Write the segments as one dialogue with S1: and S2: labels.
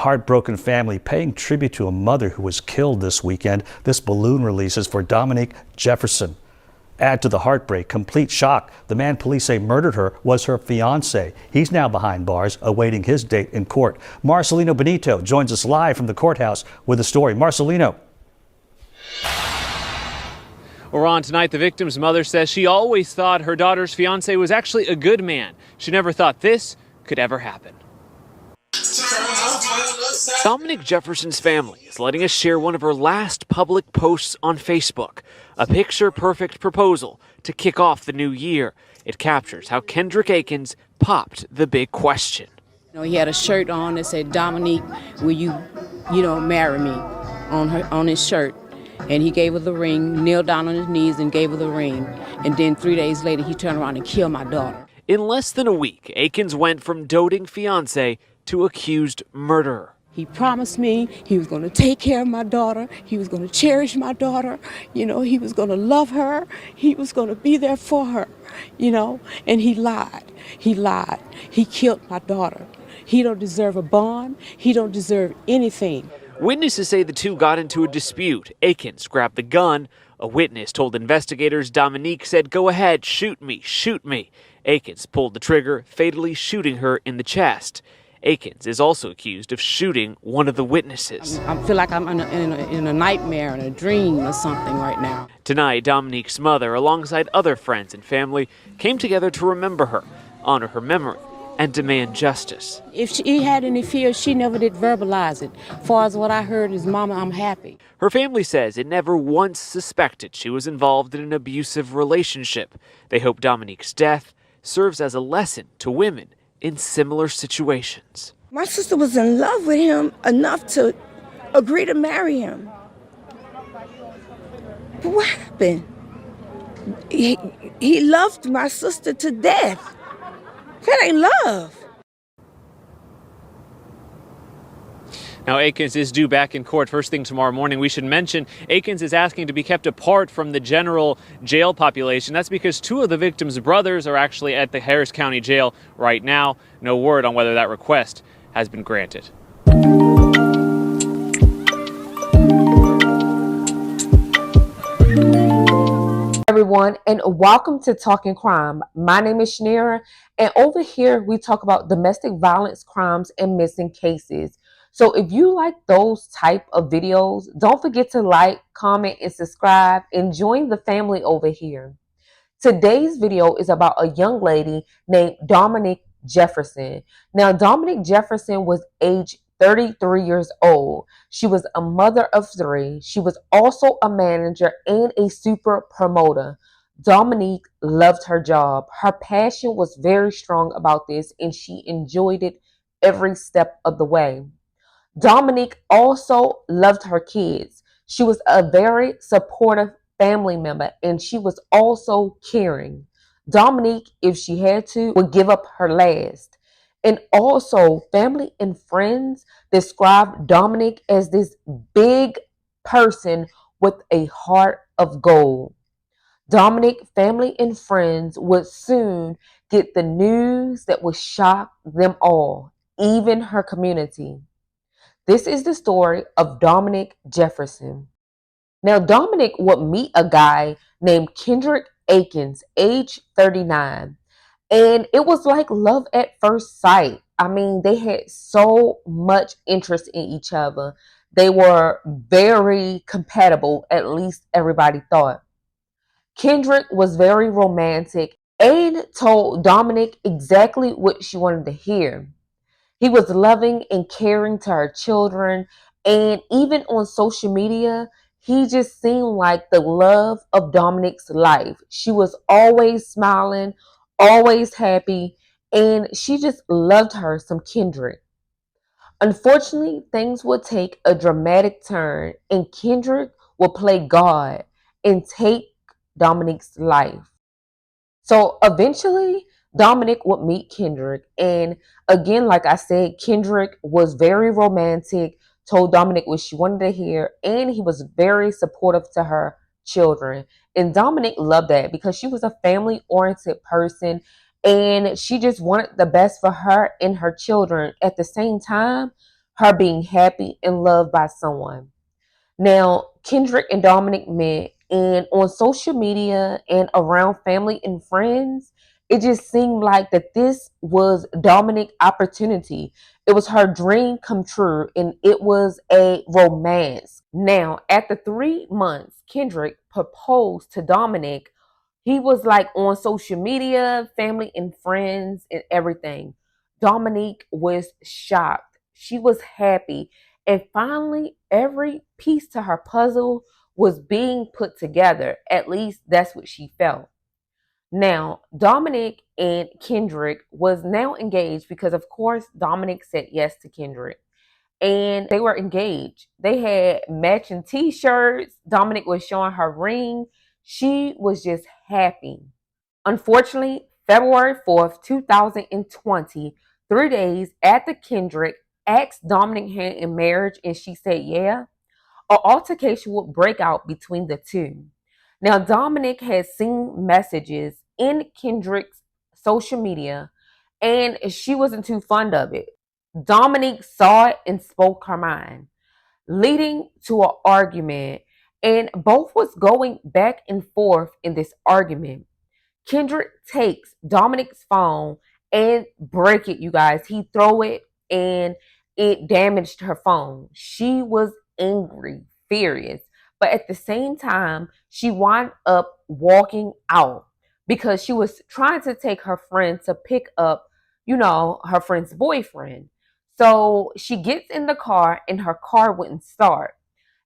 S1: Heartbroken family paying tribute to a mother who was killed this weekend. This balloon releases for Dominic Jefferson. Add to the heartbreak, complete shock. The man police say murdered her was her fiance. He's now behind bars, awaiting his date in court. Marcelino Benito joins us live from the courthouse with the story. Marcelino.
S2: We're on tonight. The victim's mother says she always thought her daughter's fiance was actually a good man. She never thought this could ever happen. Dominic Jefferson's family is letting us share one of her last public posts on Facebook, a picture-perfect proposal to kick off the new year. It captures how Kendrick Akins popped the big question.
S3: He had a shirt on that said, "Dominique, will you marry me?" on his shirt. And he gave her the ring, kneeled down on his knees and gave her the ring. And then 3 days later, he turned around and killed my daughter.
S2: In less than a week, Akins went from doting fiance to accused murderer.
S3: He promised me he was going to take care of my daughter. He was going to cherish my daughter. He was going to love her. He was going to be there for her, and he lied. He lied. He killed my daughter. He don't deserve a bond. He don't deserve anything.
S2: Witnesses say the two got into a dispute. Akins grabbed the gun. A witness told investigators Dominique said, "Go ahead, shoot me, shoot me." Akins pulled the trigger, fatally shooting her in the chest. Akins is also accused of shooting one of the witnesses.
S3: I feel like I'm in a nightmare, in a dream or something right now.
S2: Tonight, Dominique's mother, alongside other friends and family, came together to remember her, honor her memory, and demand justice.
S3: If she had any fears, she never did verbalize it. As far as what I heard is, "Mama, I'm happy."
S2: Her family says it never once suspected she was involved in an abusive relationship. They hope Dominique's death serves as a lesson to women in similar situations.
S4: My sister was in love with him enough to agree to marry him. But what happened? He loved my sister to death. That ain't love.
S2: Now, Akins is due back in court first thing tomorrow morning. We should mention Akins is asking to be kept apart from the general jail population. That's because two of the victims' brothers are actually at the Harris County Jail right now. No word on whether that request has been granted.
S5: Everyone, and welcome to Talking Crime. My name is Shanira, and over here we talk about domestic violence crimes and missing cases. So if you like those type of videos, don't forget to like, comment, and subscribe, and join the family over here. Today's video is about a young lady named Dominic Jefferson. Now, Dominic Jefferson was age 33 years old. She was a mother of 3. She was also a manager and a super promoter. Dominique loved her job. Her passion was very strong about this, and she enjoyed it every step of the way. Dominique also loved her kids. She was a very supportive family member, and she was also caring. Dominique, if she had to, would give up her last. And also, family and friends described Dominic as this big person with a heart of gold. Dominic, family, and friends would soon get the news that would shock them all, even her community. This is the story of Dominic Jefferson. Now, Dominic would meet a guy named Kendrick Akins, age 39. And it was like love at first sight. I mean, they had so much interest in each other. They were very compatible, at least everybody thought. Kendrick was very romantic and told Dominic exactly what she wanted to hear. He was loving and caring to her children, and even on social media, he just seemed like the love of Dominic's life. She was always smiling, always happy, and she just loved her some Kendrick. Unfortunately, things would take a dramatic turn, and Kendrick would play God and take Dominic's life. So eventually, Dominic would meet Kendrick, and again, like I said, Kendrick was very romantic, told Dominic what she wanted to hear, and he was very supportive to her children. And Dominic loved that because she was a family-oriented person, and she just wanted the best for her and her children. At the same time, her being happy and loved by someone. Now, Kendrick and Dominic met, and on social media and around family and friends, it just seemed like that this was Dominic's opportunity. It was her dream come true, and it was a romance. Now, after 3 months, Kendrick proposed to Dominic. He was like on social media, family and friends, and everything. Dominique was shocked. She was happy. And finally, every piece to her puzzle was being put together. At least that's what she felt. Now, Dominic and Kendrick was now engaged because, of course, Dominic said yes to Kendrick. And they were engaged. They had matching t-shirts. Dominic was showing her ring. She was just happy. Unfortunately, February 4th, 2020, 3 days after Kendrick asked Dominic hand in marriage and she said yeah, an altercation would break out between the two. Now, Dominic had seen messages in Kendrick's social media and she wasn't too fond of it. Dominique saw it and spoke her mind, leading to an argument, and both was going back and forth in this argument. Kendrick takes Dominic's phone and break it, you guys. He throw it and it damaged her phone. She was angry, furious. But at the same time, she wound up walking out because she was trying to take her friend to pick up, her friend's boyfriend. So she gets in the car and her car wouldn't start.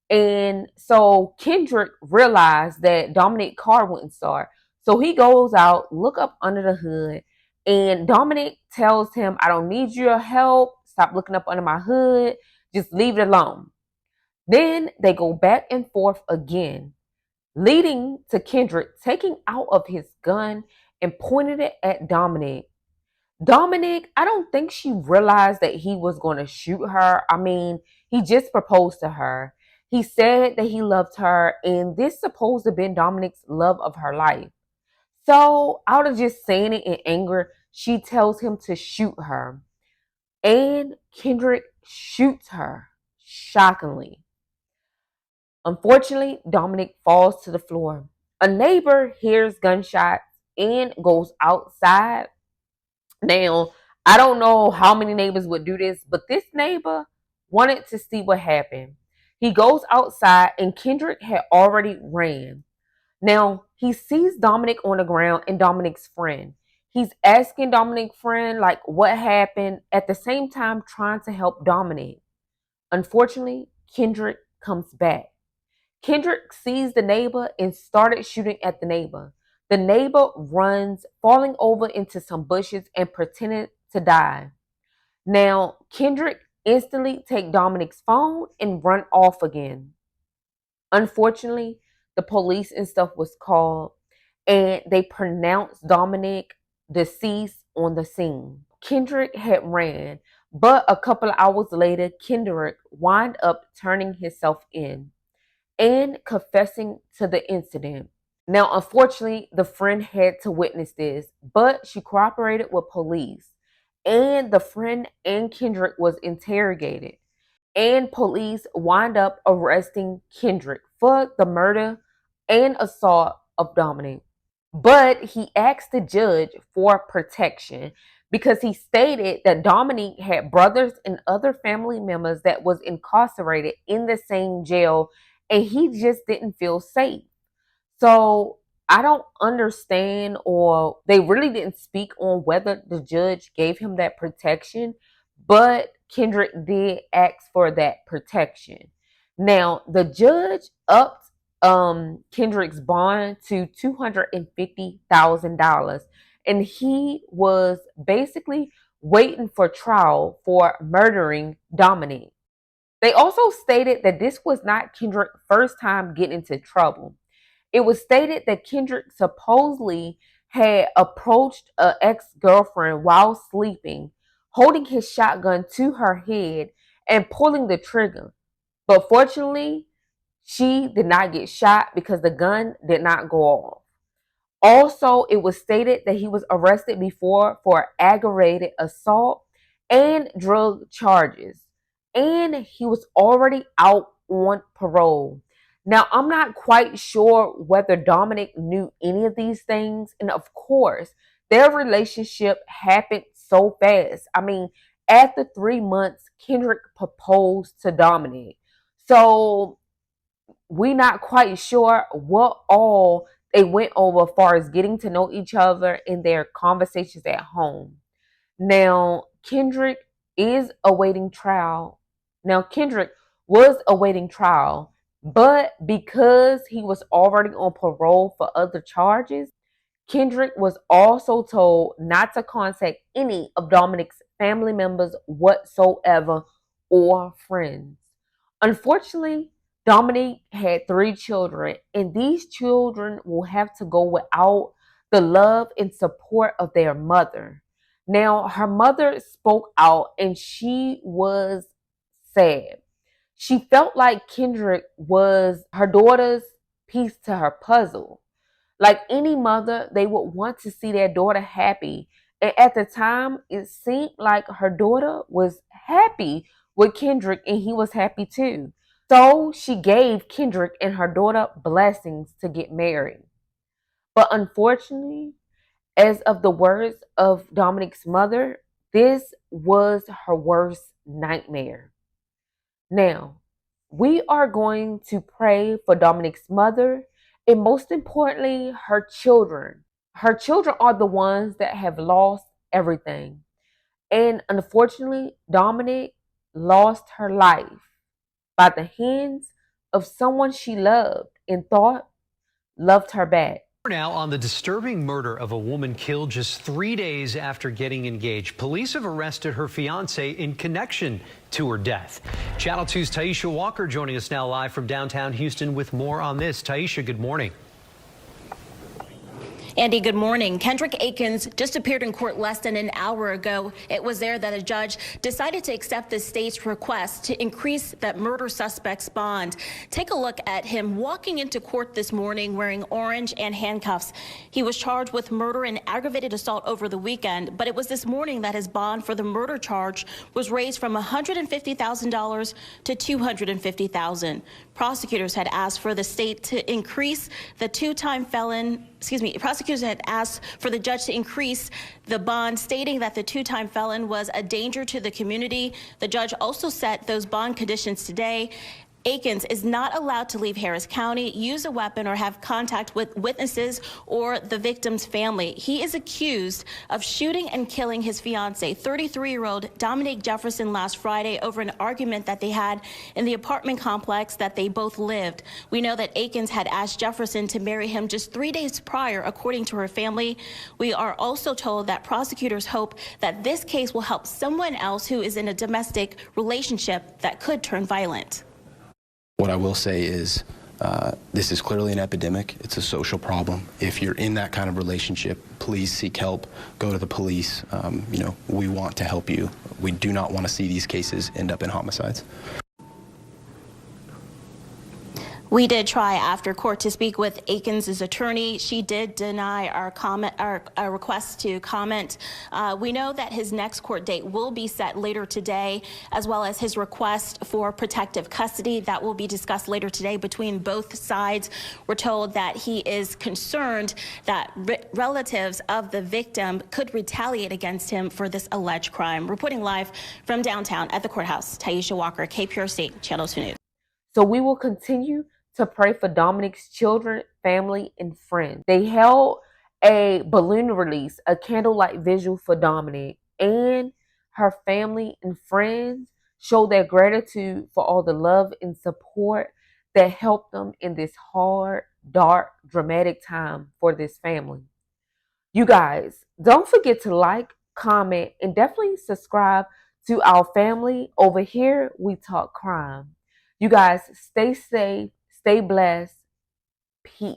S5: And so Kendrick realized that Dominic's car wouldn't start. So he goes out, look up under the hood, and Dominic tells him, I don't need your help. Stop looking up under my hood. Just leave it alone. Then they go back and forth again, leading to Kendrick taking out of his gun and pointing it at Dominic. Dominic, I don't think she realized that he was going to shoot her. I mean, he just proposed to her. He said that he loved her, and this supposed to have been Dominic's love of her life. So, out of just saying it in anger, she tells him to shoot her. And Kendrick shoots her, shockingly. Unfortunately, Dominic falls to the floor. A neighbor hears gunshots and goes outside. Now, I don't know how many neighbors would do this, but this neighbor wanted to see what happened. He goes outside and Kendrick had already ran. Now, he sees Dominic on the ground and Dominic's friend. He's asking Dominic's friend, like, what happened, at the same time trying to help Dominic. Unfortunately, Kendrick comes back. Kendrick sees the neighbor and started shooting at the neighbor. The neighbor runs, falling over into some bushes and pretended to die. Now, Kendrick instantly take Dominic's phone and run off again. Unfortunately, the police and stuff was called and they pronounced Dominic deceased on the scene. Kendrick had ran, but a couple of hours later, Kendrick wound up turning himself in and confessing to the incident. Now, unfortunately, the friend had to witness this, but she cooperated with police. And the friend and Kendrick was interrogated. And police wind up arresting Kendrick for the murder and assault of Dominic. But he asked the judge for protection because he stated that Dominic had brothers and other family members that was incarcerated in the same jail and he just didn't feel safe. So I don't understand, or they really didn't speak on whether the judge gave him that protection, but Kendrick did ask for that protection. Now, the judge upped Kendrick's bond to $250,000, and he was basically waiting for trial for murdering Dominic. They also stated that this was not Kendrick's first time getting into trouble. It was stated that Kendrick supposedly had approached an ex-girlfriend while sleeping, holding his shotgun to her head and pulling the trigger. But fortunately, she did not get shot because the gun did not go off. Also, it was stated that he was arrested before for aggravated assault and drug charges. and he was already out on parole. Now, I'm not quite sure whether Dominic knew any of these things. And of course, their relationship happened so fast. I mean, after 3 months, Kendrick proposed to Dominic. So we're not quite sure what all they went over as far as getting to know each other in their conversations at home. Now, Kendrick is awaiting trial. Now, Kendrick was awaiting trial, but because he was already on parole for other charges, Kendrick was also told not to contact any of Dominic's family members whatsoever or friends. Unfortunately, Dominic had 3 children, and these children will have to go without the love and support of their mother. Now, her mother spoke out and she was sad. She felt like Kendrick was her daughter's piece to her puzzle. Like any mother, they would want to see their daughter happy. And at the time, it seemed like her daughter was happy with Kendrick and he was happy too. So she gave Kendrick and her daughter blessings to get married. But unfortunately, as of the words of Dominic's mother, this was her worst nightmare. Now, we are going to pray for Dominic's mother and most importantly, her children. Her children are the ones that have lost everything. And unfortunately, Dominic lost her life by the hands of someone she loved and thought loved her back.
S6: Now on the disturbing murder of a woman killed just 3 days after getting engaged. Police have arrested her fiance in connection to her death. Channel 2's Taisha Walker joining us now live from downtown Houston with more on this. Taisha, good morning.
S7: Andy, good morning. Kendrick Akins just appeared in court less than an hour ago. It was there that a judge decided to accept the state's request to increase that murder suspect's bond. Take a look at him walking into court this morning wearing orange and handcuffs. He was charged with murder and aggravated assault over the weekend, but it was this morning that his bond for the murder charge was raised from $150,000 to $250,000. Prosecutors had asked for the state to increase the prosecutors had asked for the judge to increase the bond, stating that the two-time felon was a danger to the community. The judge also set those bond conditions today. Akins is not allowed to leave Harris County, use a weapon, or have contact with witnesses or the victim's family. He is accused of shooting and killing his fiancee, 33-year-old Dominic Jefferson, last Friday over an argument that they had in the apartment complex that they both lived. We know that Akins had asked Jefferson to marry him just 3 days prior, according to her family. We are also told that prosecutors hope that this case will help someone else who is in a domestic relationship that could turn violent.
S8: What I will say is this is clearly an epidemic. It's a social problem. If you're in that kind of relationship, please seek help. Go to the police. We want to help you. We do not want to see these cases end up in homicides.
S7: We did try after court to speak with Akins' attorney. She did deny our request to comment. We know that his next court date will be set later today, as well as his request for protective custody. That will be discussed later today between both sides. We're told that he is concerned that relatives of the victim could retaliate against him for this alleged crime. Reporting live from downtown at the courthouse, Taisha Walker, KPRC, Channel 2 News.
S5: So we will continue to pray for Dominic's children, family, and friends. They held a balloon release, a candlelight vigil for Dominic, and her family and friends show their gratitude for all the love and support that helped them in this hard, dark, dramatic time for this family. You guys, don't forget to like, comment, and definitely subscribe to our family. Over here, we talk crime. You guys, stay safe. Stay blessed. Peace.